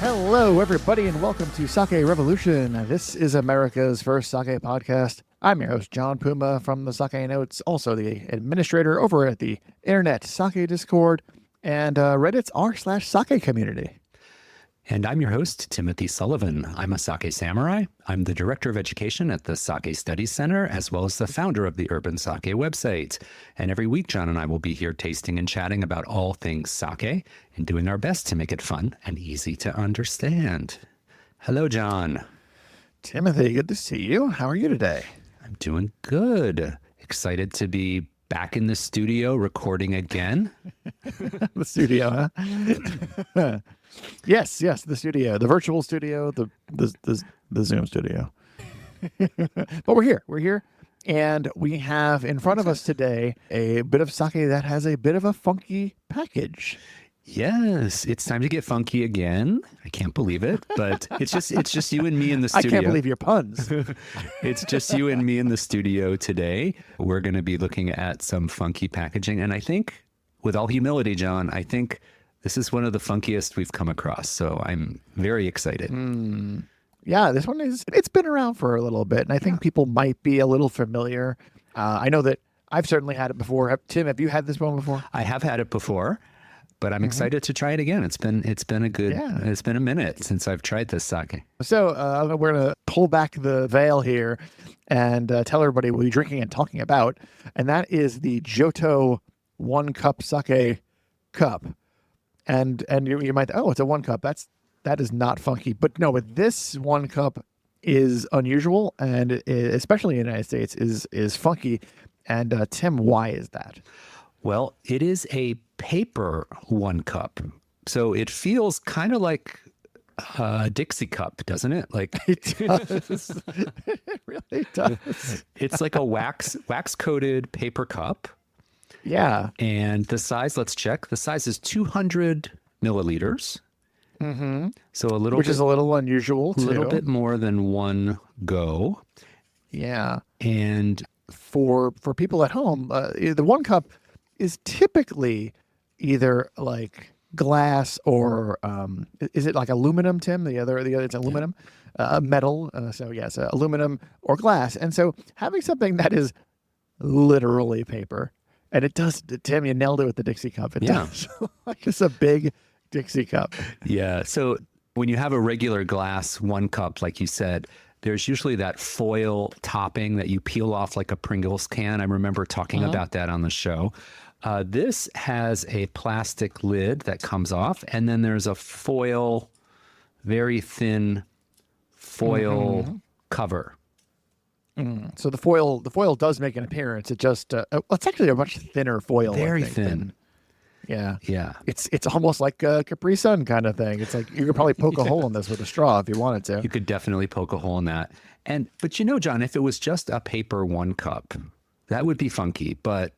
Hello, everybody, and welcome to Sake Revolution. This is America's first sake podcast. I'm your host, John Puma from the Sake Notes, also the administrator over at the Internet Sake Discord and Reddit's r/sake community. And I'm your host, Timothy Sullivan. I'm a sake samurai. I'm the director of education at the Sake Studies Center, as well as the founder of the Urban Sake website. And every week, John and I will be here tasting and chatting about all things sake and doing our best to make it fun and easy to understand. Hello, John. Timothy, good to see you. How are you today? I'm doing good. Excited to be back in the studio recording again. The studio, huh? Yes, the studio, the virtual studio, the Zoom studio. But we're here, and we have in front of us today a bit of sake that has a bit of a funky package. Yes, it's time to get funky again. I can't believe it, but it's just you and me in the studio. I can't believe your puns. It's just you and me in the studio today. We're going to be looking at some funky packaging, and I think, with all humility, John, I think this is one of the funkiest we've come across, so I'm very excited. Yeah, this one it's been around for a little bit, and I think people might be a little familiar. I know that I've certainly had it before. Tim, have you had this one before? I have had it before, but I'm excited to try it again. It's been a minute since I've tried this sake. So we're going to pull back the veil here and tell everybody what we're drinking and talking about, and that is the Joto One Cup sake cup. And you might, it's a 1 cup. That is not funky. But no, but this 1 cup is unusual, and especially in the United States is funky. And Tim, why is that? Well, it is a paper 1 cup, so it feels kind of like a Dixie cup, doesn't it? Like it does. It really does. It's like a wax coated paper cup. Yeah. And the size, let's check. The size is 200 milliliters. Mm-hmm. So which is a little unusual, too. A little bit more than one go. Yeah. And for people at home, the 1 cup is typically either like glass or is it like aluminum, Tim? The other it's aluminum, metal. So yes, aluminum or glass. And so having something that is literally paper. And it does, Tim, you nailed it with the Dixie cup. It does. Like it's a big Dixie cup. Yeah. So when you have a regular glass 1 cup, like you said, there's usually that foil topping that you peel off like a Pringles can. I remember talking about that on the show. This has a plastic lid that comes off, and then there's a foil, very thin foil cover. So the foil does make an appearance. It just it's actually a much thinner foil. Very thin. Yeah. It's almost like a Capri Sun kind of thing. It's like you could probably poke a hole in this with a straw if you wanted to. You could definitely poke a hole in that. But you know, John, if it was just a paper 1 cup, that would be funky. But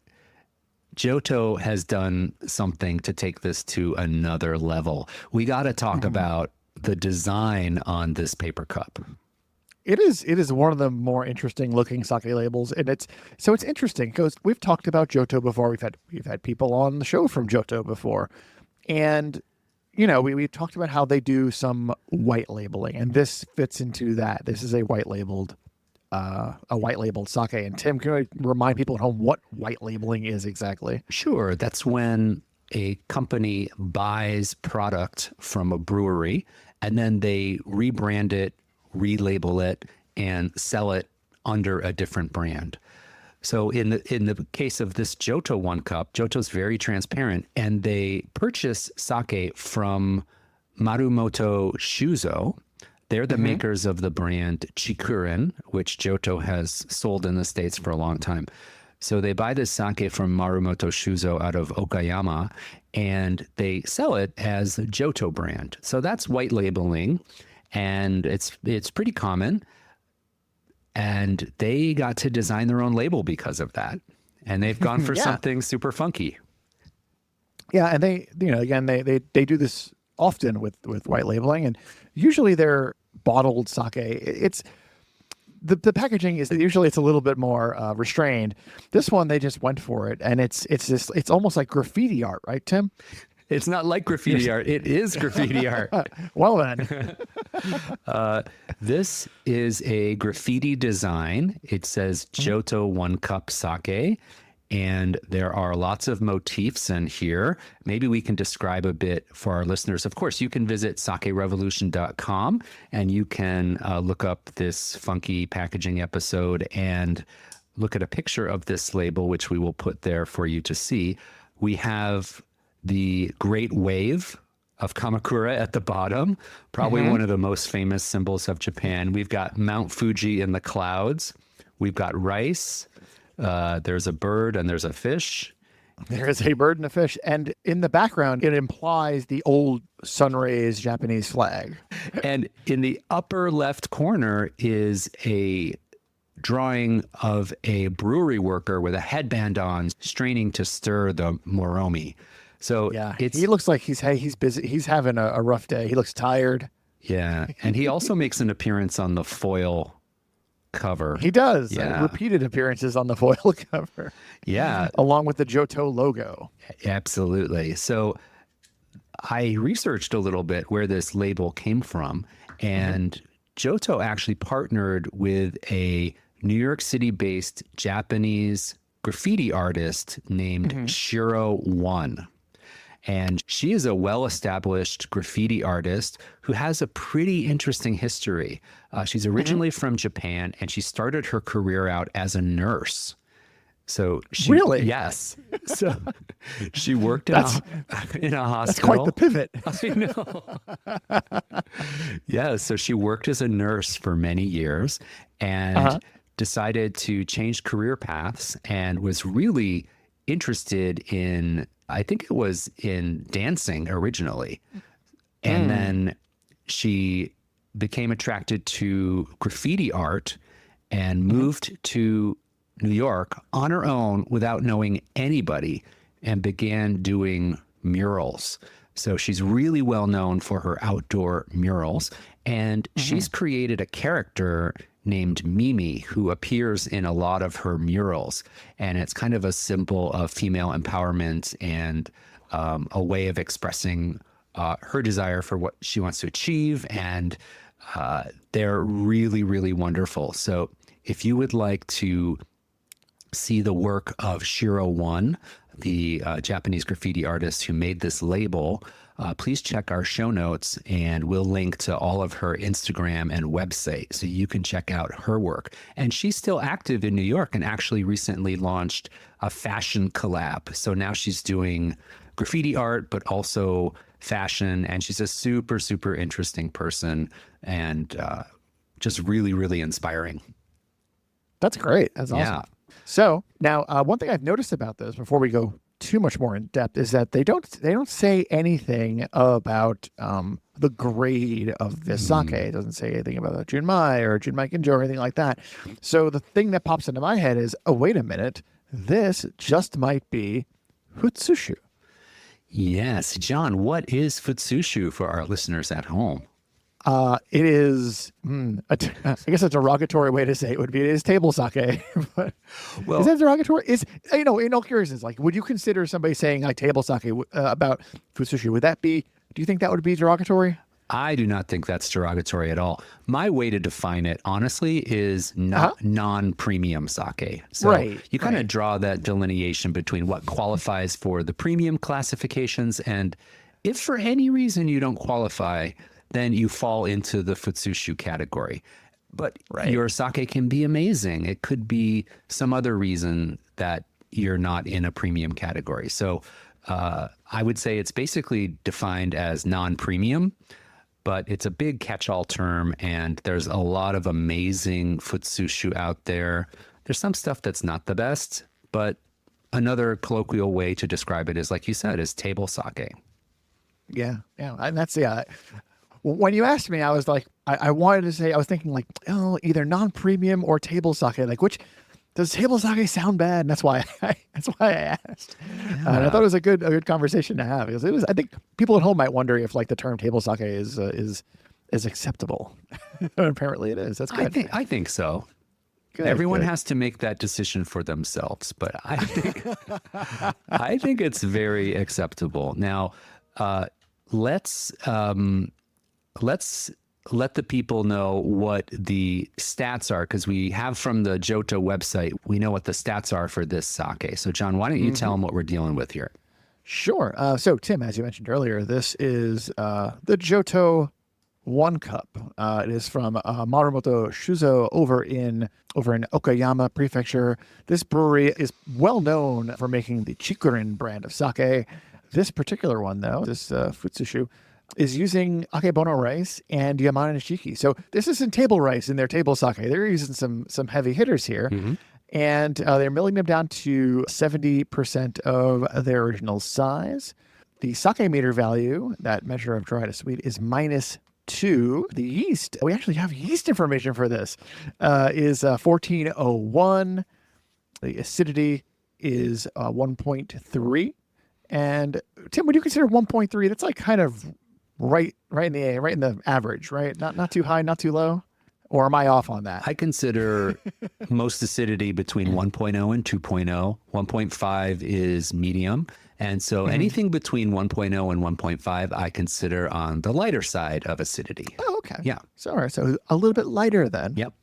Joto has done something to take this to another level. We got to talk about the design on this paper cup. It is one of the more interesting looking sake labels, and it's interesting because we've talked about Joto before. We've had people on the show from Joto before, and you know we talked about how they do some white labeling, and this fits into that. This is a white labeled sake. And Tim, can you remind people at home what white labeling is exactly? Sure, that's when a company buys product from a brewery and then they rebrand it, relabel it, and sell it under a different brand. So in the case of this Joto 1 cup, Joto's very transparent, and they purchase sake from Marumoto Shuzo. They're the makers of the brand Chikuren, which Joto has sold in the States for a long time. So they buy this sake from Marumoto Shuzo out of Okayama, and they sell it as Joto brand. So that's white labeling. And it's pretty common, and they got to design their own label because of that, and they've gone for something super funky. Yeah, and they do this often with white labeling, and usually they're bottled sake. It's the packaging is usually it's a little bit more restrained. This one they just went for it, and it's almost like graffiti art, right, Tim? It's not like graffiti art. It is graffiti art. Well then, This is a graffiti design. It says Joto One Cup sake. And there are lots of motifs in here. Maybe we can describe a bit for our listeners. Of course, you can visit sakerevolution.com and you can look up this funky packaging episode and look at a picture of this label, which we will put there for you to see. We have the Great Wave of Kamakura at the bottom, probably one of the most famous symbols of Japan. We've got Mount Fuji in the clouds. We've got rice. There's a bird and there's a fish. there is a bird and a fish, and in the background, it implies the old sun-rays Japanese flag. And in the upper left corner is a drawing of a brewery worker with a headband on, straining to stir the moromi. So Yeah, he looks like he's busy. He's having a rough day. He looks tired. yeah, and he also makes an appearance on the foil cover. He does. Yeah. Repeated appearances on the foil cover, Yeah, along with the Joto logo. absolutely. So I researched a little bit where this label came from, and Joto actually partnered with a New York City-based Japanese graffiti artist named Shiro One. And she is a well-established graffiti artist who has a pretty interesting history. She's originally from Japan, and she started her career out as a nurse. So she, Really? Yes. So she worked in a hospital. That's quite the pivot. I know. Yeah, so she worked as a nurse for many years and decided to change career paths and was really interested in, I think it was in dancing originally. And then she became attracted to graffiti art and moved to New York on her own without knowing anybody and began doing murals. So she's really well known for her outdoor murals. And she's created a character named Mimi who appears in a lot of her murals. And it's kind of a symbol of female empowerment and a way of expressing her desire for what she wants to achieve. And they're really, really wonderful. So if you would like to see the work of Shiro One, the Japanese graffiti artist who made this label, please check our show notes and we'll link to all of her Instagram and website so you can check out her work. And she's still active in New York and actually recently launched a fashion collab. So now she's doing graffiti art, but also fashion. And she's a super, super interesting person and just really, really inspiring. That's great. That's awesome. Yeah. So now, one thing I've noticed about this before we go too much more in depth is that they don't say anything about the grade of this sake. It doesn't say anything about a Junmai or Junmai Ginjo or anything like that. So the thing that pops into my head is, oh, wait a minute, this just might be Futsushu. Yes. John, what is Futsushu for our listeners at home? It is, I guess a derogatory way to say it would be, it is table sake. But Well, is that derogatory? In all curiousness, like, would you consider somebody saying like table sake about Futsushi? Would that be, do you think that would be derogatory? I do not think that's derogatory at all. My way to define it, honestly, is not non-premium sake. So Right, you kind of right. draw that delineation between what qualifies for the premium classifications. And if for any reason you don't qualify, then you fall into the Futsushu category. But your sake can be amazing. It could be some other reason that you're not in a premium category. So I would say it's basically defined as non-premium, but it's a big catch-all term, and there's a lot of amazing Futsushu out there. There's some stuff that's not the best, but another colloquial way to describe it is, like you said, is table sake. Yeah. And that's, when you asked me, I was like, I wanted to say, I was thinking like, oh, either non-premium or table sake. Like, which does table sake sound bad? And that's why I asked. And I thought it was a good conversation to have, because I think people at home might wonder if like the term table sake is acceptable. Apparently it is. That's good. I think so. Good, Everyone good. has to make that decision for themselves, but I think I think it's very acceptable. Now, let's let's let the people know what the stats are, because we have from the Joto website, we know what the stats are for this sake. So John, why don't you tell them what we're dealing with here? Sure. So Tim, as you mentioned earlier, this is the Joto One Cup. It is from Marumoto Shuzo over in Okayama Prefecture. This brewery is well known for making the Chikurin brand of sake. This particular one, though, this Futsushu, is using akebono rice and Yamane Nishiki. So this isn't table rice in their table sake. They're using some heavy hitters here. And they're milling them down to 70% of their original size. The sake meter value, that measure of dry to sweet, is -2. The yeast, we actually have yeast information for this, is 1401. The acidity is 1.3. And Tim, would you consider 1.3? That's like kind of right in the average, right? Not too high, not too low. Or am I off on that? I consider most acidity between 1.0 and 2.0. 1.5 is medium. And so anything between 1.0 and 1.5, I consider on the lighter side of acidity. Oh, okay. Yeah. So, all right. So a little bit lighter then. Yep.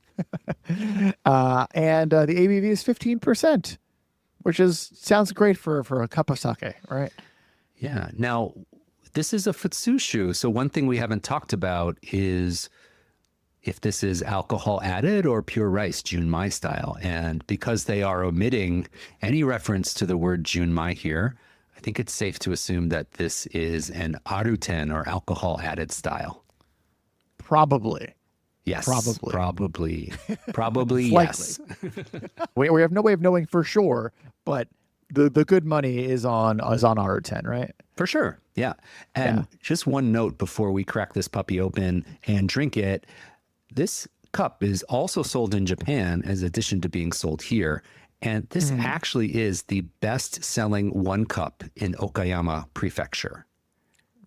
And the ABV is 15%, which sounds great for a cup of sake, right? Yeah. Now, this is a futsushu. So one thing we haven't talked about is if this is alcohol added or pure rice, junmai style. And because they are omitting any reference to the word junmai here, I think it's safe to assume that this is an aruten or alcohol added style. Probably. Yes. Probably. Probably yes. We have no way of knowing for sure, but the good money is on R10, right? For sure. Yeah. And just one note before we crack this puppy open and drink it. This cup is also sold in Japan as addition to being sold here. And this actually is the best-selling one cup in Okayama Prefecture.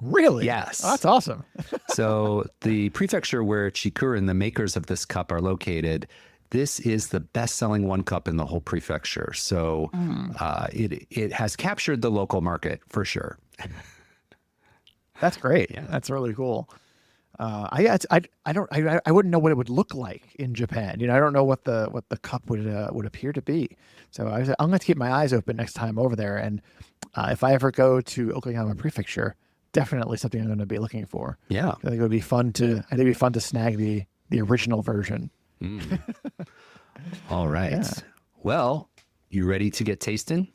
Really? Yes. Oh, that's awesome. So the prefecture where Chikurin, the makers of this cup, are located, this is the best-selling one cup in the whole prefecture. So it has captured the local market for sure. That's great. Yeah. That's really cool. I wouldn't know what it would look like in Japan. I don't know what the cup would appear to be. So I'm going to keep my eyes open next time over there. And if I ever go to Okayama Prefecture, definitely something I'm going to be looking for. Yeah, I think it would be fun to snag the original version. All right. Yeah. Well, you ready to get tasting?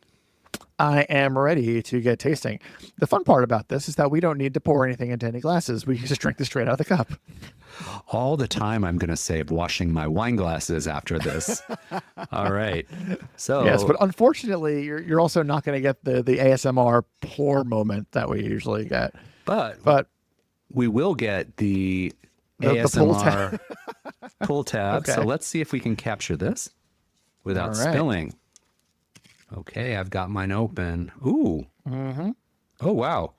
I am ready to get tasting. The fun part about this is that we don't need to pour anything into any glasses. We can just drink this straight out of the cup. All the time I'm going to save washing my wine glasses after this. All right. So yes, but unfortunately, you're also not going to get the ASMR pour moment that we usually get. But we will get the ASMR pull tab. Okay. So let's see if we can capture this without spilling. Okay, I've got mine open. Ooh. Oh, wow.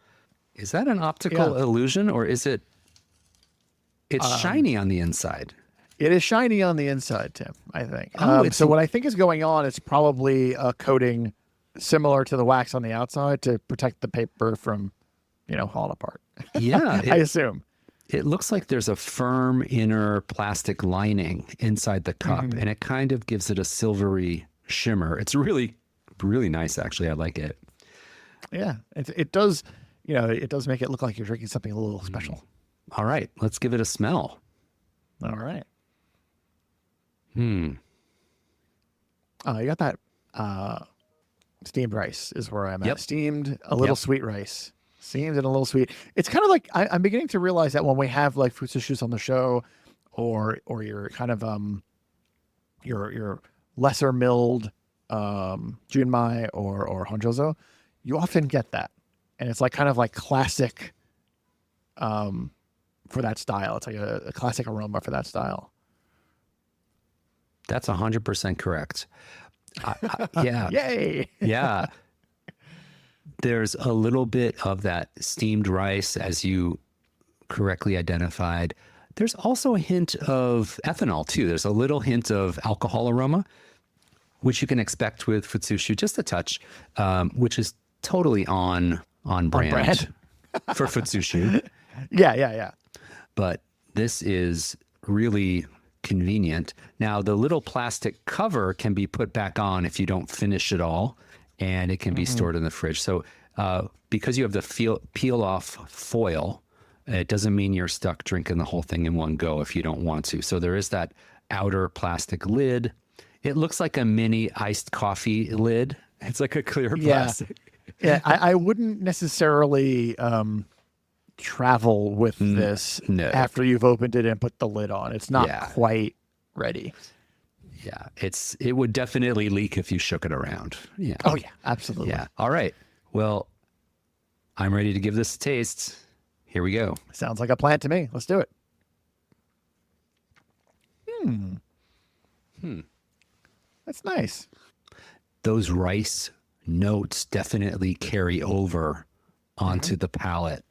Is that an optical illusion, or is it? It's shiny on the inside. It is shiny on the inside, Tim, I think. So what I think is going on is probably a coating similar to the wax on the outside to protect the paper from, falling apart. Yeah. I assume. It looks like there's a firm inner plastic lining inside the cup, and it kind of gives it a silvery shimmer. It's really nice, actually. I like it. Yeah, it does. It does make it look like you're drinking something a little special. All right, let's give it a smell. All right. You got that steamed rice is where I'm at. Steamed, a little sweet rice. Steamed and a little sweet. It's kind of like I'm beginning to realize that when we have like futsushus on the show, or your kind of your lesser milled junmai or honjozo, you often get that, and it's like kind of like classic for that style. It's like a classic aroma for that style. That's 100% correct. Yeah. Yay. Yeah. There's a little bit of that steamed rice, as you correctly identified. There's also a hint of ethanol too. There's a little hint of alcohol aroma, which you can expect with futsushu, just a touch, which is totally on brand. for futsushu. Yeah. But this is really convenient. Now, the little plastic cover can be put back on if you don't finish it all, and it can be stored in the fridge. So, because you have the peel off foil, it doesn't mean you're stuck drinking the whole thing in one go if you don't want to. So, there is that outer plastic lid. It looks like a mini iced coffee lid. It's like a clear plastic. Yeah, I wouldn't necessarily travel with this no. after you've opened it and put the lid on. It's not quite ready. Yeah, it would definitely leak if you shook it around. Yeah. Oh yeah, absolutely. Yeah. All right. Well, I'm ready to give this a taste. Here we go. Sounds like a plan to me. Let's do it. That's nice. Those rice notes definitely carry over onto the palate.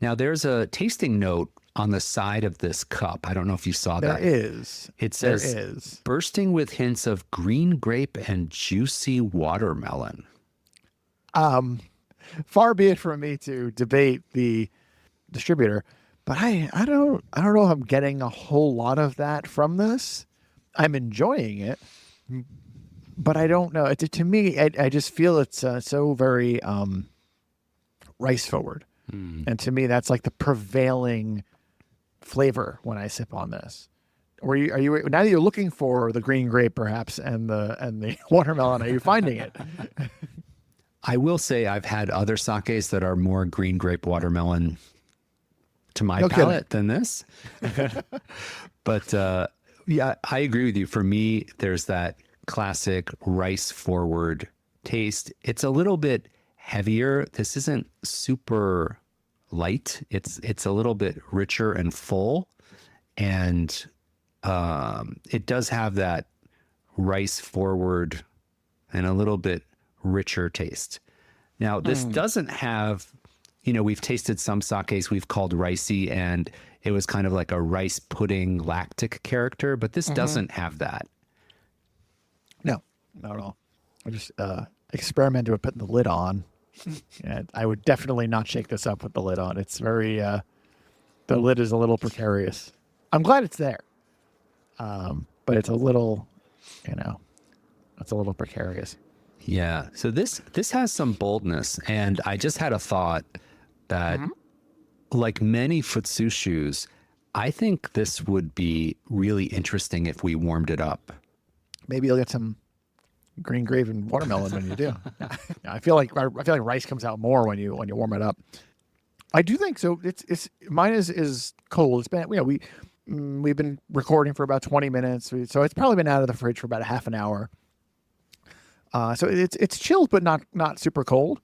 Now, there's a tasting note on the side of this cup. I don't know if you saw that. There is. It says, bursting with hints of green grape and juicy watermelon. Far be it from me to debate the distributor, but I don't know if I'm getting a whole lot of that from this. I'm enjoying it, but I don't know. To me, I just feel it's so very rice forward. And to me, that's like the prevailing flavor when I sip on this. Are you now that you're looking for the green grape perhaps and the watermelon? Are you finding it? I will say I've had other sakes that are more green grape watermelon to my palate than this. But yeah, I agree with you. For me, there's that classic rice forward taste. It's a little bit heavier. This isn't super light. It's a little bit richer and full, and it does have that rice forward and a little bit richer taste. Now, this doesn't have, we've tasted some sakes we've called ricey, and it was kind of like a rice pudding lactic character, but this doesn't have that. No, not at all. I just experimented with putting the lid on. And I would definitely not shake this up with the lid on. It's very, the lid is a little precarious. I'm glad it's there. But it's a little, it's a little precarious. Yeah. So this has some boldness. And I just had a thought that like many futsushus, I think this would be really interesting if we warmed it up. Maybe you'll get some green grape and watermelon when you do. I feel like rice comes out more when you warm it up. I do think so. It's mine is cold. It's been we've been recording for about 20 minutes, so it's probably been out of the fridge for about a half an hour. So it's chilled, but not super cold.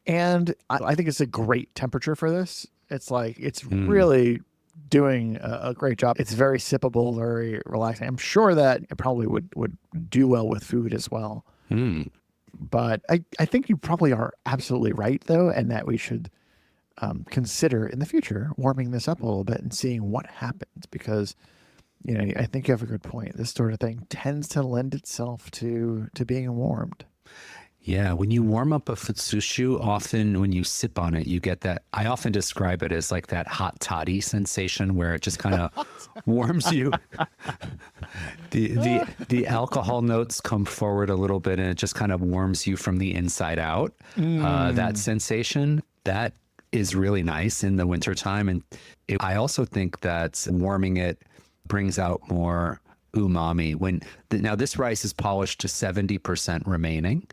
And I think it's a great temperature for this. It's like it's really doing a great job. It's very sippable, very relaxing. I'm sure that it probably would do well with food as well. But I think you probably are absolutely right, though, and that we should consider in the future warming this up a little bit and seeing what happens, because I think you have a good point. This sort of thing tends to lend itself to being warmed. Yeah, when you warm up a futsushu, often when you sip on it, you get that. I often describe it as like that hot toddy sensation where it just kind of warms you. The alcohol notes come forward a little bit, and it just kind of warms you from the inside out. That sensation, that is really nice in the wintertime. And I also think that warming it brings out more umami. Now this rice is polished to 70% remaining.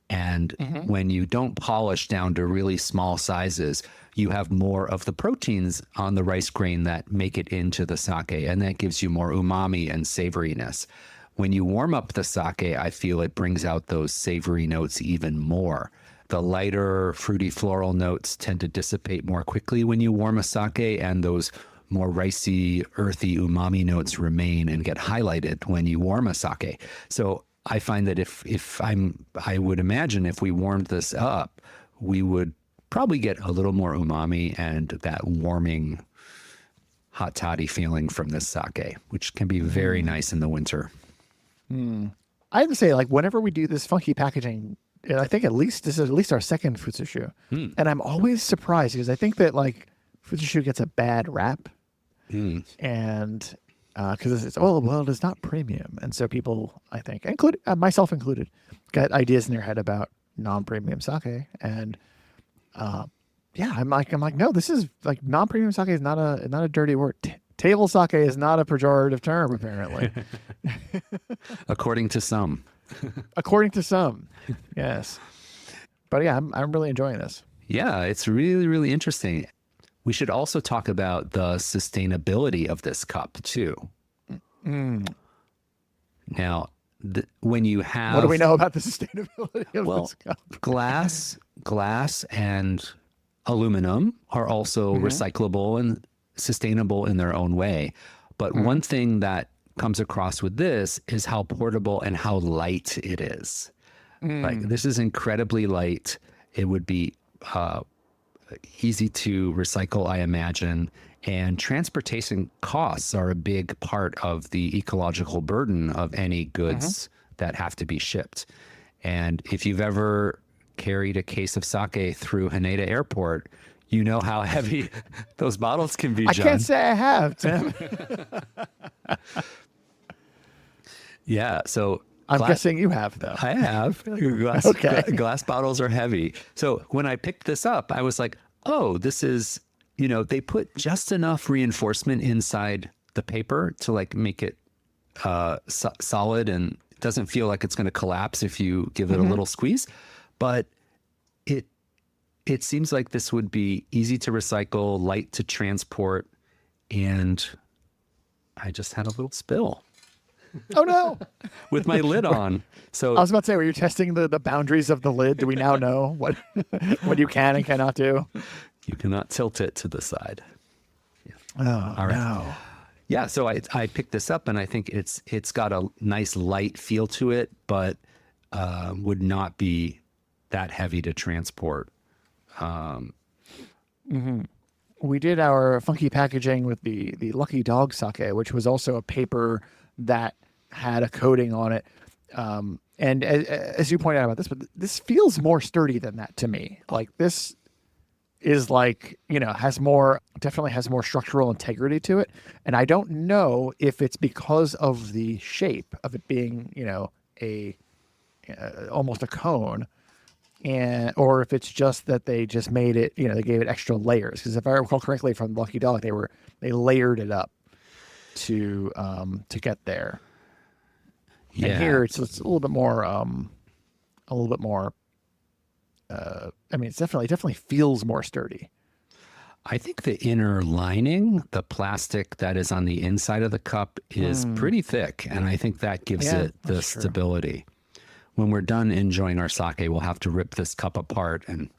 And when you don't polish down to really small sizes, you have more of the proteins on the rice grain that make it into the sake, and that gives you more umami and savoriness. When you warm up the sake, I feel it brings out those savory notes even more. The lighter, fruity, floral notes tend to dissipate more quickly when you warm a sake, and those more ricey, earthy umami notes remain and get highlighted when you warm a sake. So I find that I would imagine if we warmed this up, we would probably get a little more umami and that warming hot toddy feeling from this sake, which can be very nice in the winter. I have to say, like, whenever we do this funky packaging and I think this is at least our second Futsushu. And I'm always surprised because I think that like Futsushu gets a bad rap, and because it's not premium, and so people, I think, include myself included, got ideas in their head about non-premium sake, and I'm like, no, this is like non-premium sake is not a dirty word. Table sake is not a pejorative term, apparently. According to some. According to some, yes. But yeah, I'm really enjoying this. Yeah, it's really, really interesting. We should also talk about the sustainability of this cup too. Now, when you have... What do we know about the sustainability of this cup? glass and aluminum are also recyclable and sustainable in their own way. But one thing that comes across with this is how portable and how light it is. Like, this is incredibly light. It would be easy to recycle, I imagine. And transportation costs are a big part of the ecological burden of any goods that have to be shipped. And if you've ever carried a case of sake through Haneda Airport, you know how heavy those bottles can be, John. I can't say I have, Tim. Yeah, so I'm guessing you have, though. I have. Glass bottles are heavy. So when I picked this up, I was like, oh, this is, they put just enough reinforcement inside the paper to like make it solid, and it doesn't feel like it's going to collapse if you give it a little squeeze. But it seems like this would be easy to recycle, light to transport, and I just had a little spill. Oh no! With my lid on. So I was about to say, were you testing the boundaries of the lid? Do we now know what you can and cannot do? You cannot tilt it to the side. Yeah. Oh, all right. No. Yeah, so I picked this up, and I think it's got a nice light feel to it, but would not be that heavy to transport. We did our funky packaging with the Lucky Dog sake, which was also a paper that had a coating on it. And as you pointed out about this, but this feels more sturdy than that to me. Like, this is like, definitely has more structural integrity to it. And I don't know if it's because of the shape of it being, almost a cone, or if it's just that they just made it, they gave it extra layers. Because if I recall correctly from Lucky Dog, they layered it up to get there. Yeah. And here it's a little bit more. It's definitely feels more sturdy. I think the inner lining, the plastic that is on the inside of the cup, is pretty thick, and I think that gives it the stability. When we're done enjoying our sake, we'll have to rip this cup apart and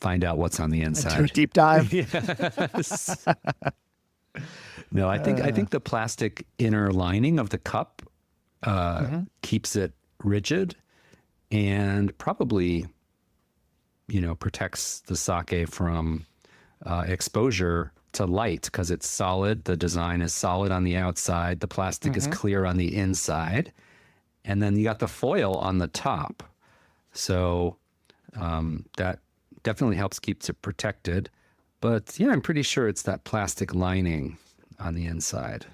find out what's on the inside. Do a deep dive. Yes. No, I think the plastic inner lining of the cup keeps it rigid and probably, protects the sake from exposure to light, because it's solid. The design is solid on the outside. The plastic is clear on the inside. And then you got the foil on the top. So that definitely helps keep it protected. But yeah, I'm pretty sure it's that plastic lining on the inside.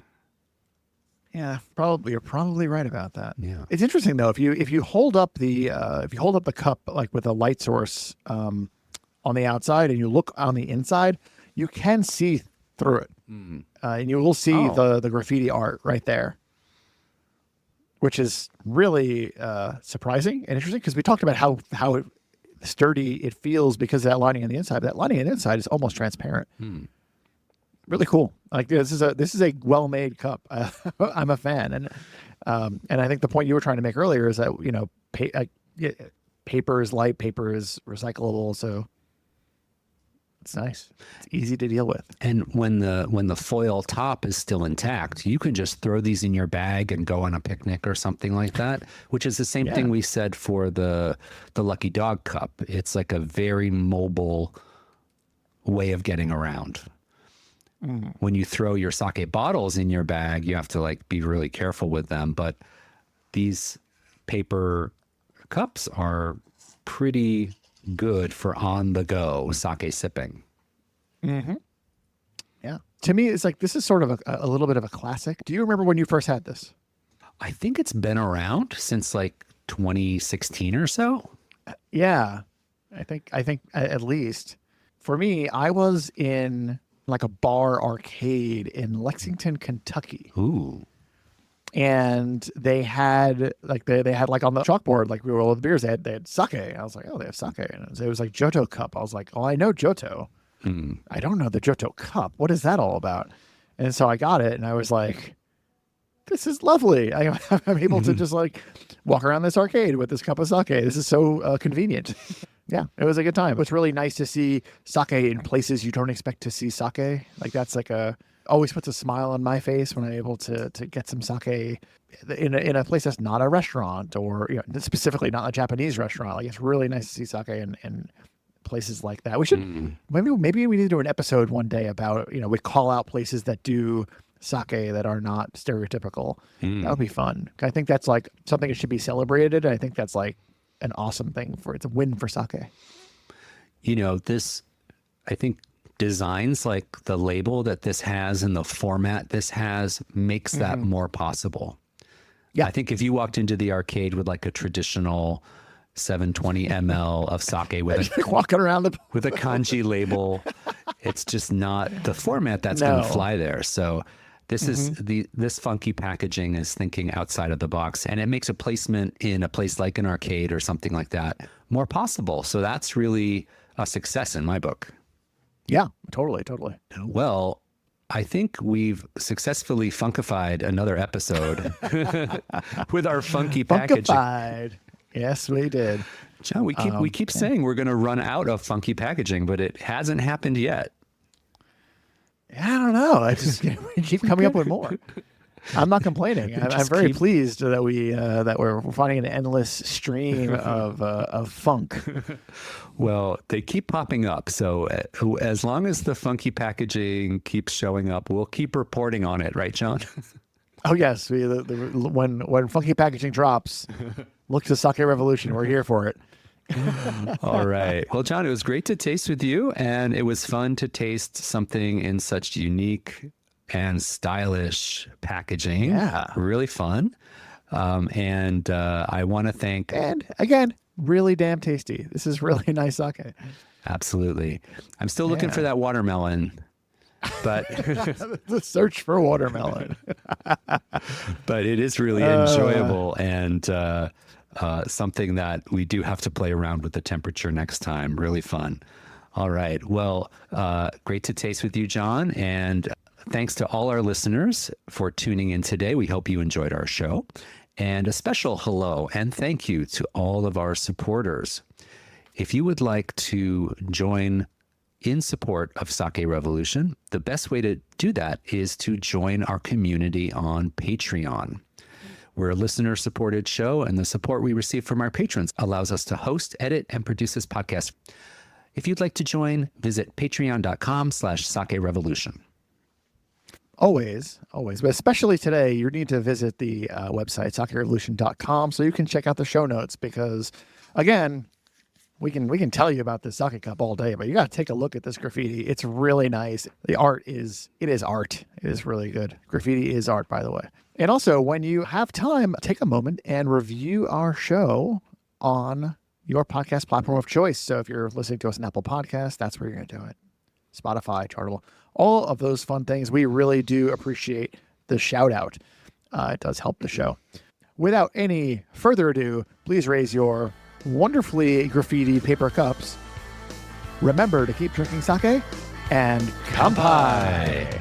Yeah, you're probably right about that. Yeah. It's interesting though, if you hold up the cup like with a light source on the outside and you look on the inside, you can see through it. And you will see the graffiti art right there, which is really surprising and interesting, because we talked about how sturdy it feels because of that lining on the inside. That lining on the inside is almost transparent. Really cool. Like, this is a well-made cup. I'm a fan, and I think the point you were trying to make earlier is that paper is light, paper is recyclable, so it's nice. It's easy to deal with. And when the foil top is still intact, you can just throw these in your bag and go on a picnic or something like that, which is the same thing we said for the Lucky Dog cup. It's like a very mobile way of getting around. When you throw your sake bottles in your bag, you have to like be really careful with them. But these paper cups are pretty good for on the go sake sipping. Yeah. To me, it's like this is sort of a little bit of a classic. Do you remember when you first had this? I think it's been around since like 2016 or so. Yeah. I think at least for me, I was in like a bar arcade in Lexington, Kentucky. Ooh. And they had like they had like on the chalkboard, like we were all the beers, they had sake. I was like, oh, they have sake. And it was like Joto Cup. I was like, oh, I know Joto. I don't know the Joto Cup. What is that all about? And so I got it and I was like, this is lovely. I'm able to just like walk around this arcade with this cup of sake. This is so convenient. Yeah, it was a good time. It's really nice to see sake in places you don't expect to see sake. Like that's like always puts a smile on my face when I'm able to get some sake in a place that's not a restaurant or specifically not a Japanese restaurant. Like it's really nice to see sake in places like that. We should maybe we need to do an episode one day about we call out places that do sake that are not stereotypical. That would be fun. I think that's like something that should be celebrated. I think that's like an awesome thing it's a win for sake. This, I think designs like the label that this has and the format this has makes that more possible. Yeah. I think if you walked into the arcade with like a traditional 720 ml of sake with walking around with a kanji label, it's just not the format that's going to fly there. So this is this funky packaging is thinking outside of the box, and it makes a placement in a place like an arcade or something like that more possible. So that's really a success in my book. Yeah, totally. Well, I think we've successfully funkified another episode with our funky packaging. Funkified. Yes, we did. John, we keep saying we're going to run out of funky packaging, but it hasn't happened yet. I don't know. We keep coming up with more. I'm not complaining. I'm very pleased that we're finding an endless stream of funk. Well, they keep popping up. So as long as the funky packaging keeps showing up, we'll keep reporting on it, right, John? Oh yes, when funky packaging drops, look to Sake Revolution. We're here for it. All right. Well, John, it was great to taste with you, and it was fun to taste something in such unique and stylish packaging. Yeah. Really fun. And I want to thank... And again, really damn tasty. This is really nice sake. Absolutely. I'm still looking for that watermelon, but... The search for watermelon. But it is really enjoyable and something that we do have to play around with the temperature next time. Really fun. All right. Well, great to taste with you, John. And thanks to all our listeners for tuning in today. We hope you enjoyed our show. And a special hello and thank you to all of our supporters. If you would like to join in support of Sake Revolution, the best way to do that is to join our community on Patreon. We're a listener-supported show, and the support we receive from our patrons allows us to host, edit, and produce this podcast. If you'd like to join, visit patreon.com/Sake Revolution. Always. But especially today, you need to visit the website, sakerevolution.com, so you can check out the show notes because, again, we can tell you about this sake cup all day, but you got to take a look at this graffiti. It's really nice. The art is art. It is really good. Graffiti is art, by the way. And also, when you have time, take a moment and review our show on your podcast platform of choice. So if you're listening to us on Apple Podcasts, that's where you're going to do it. Spotify, Chartable, all of those fun things. We really do appreciate the shout out. It does help the show. Without any further ado, please raise your wonderfully graffiti paper cups. Remember to keep drinking sake and kanpai.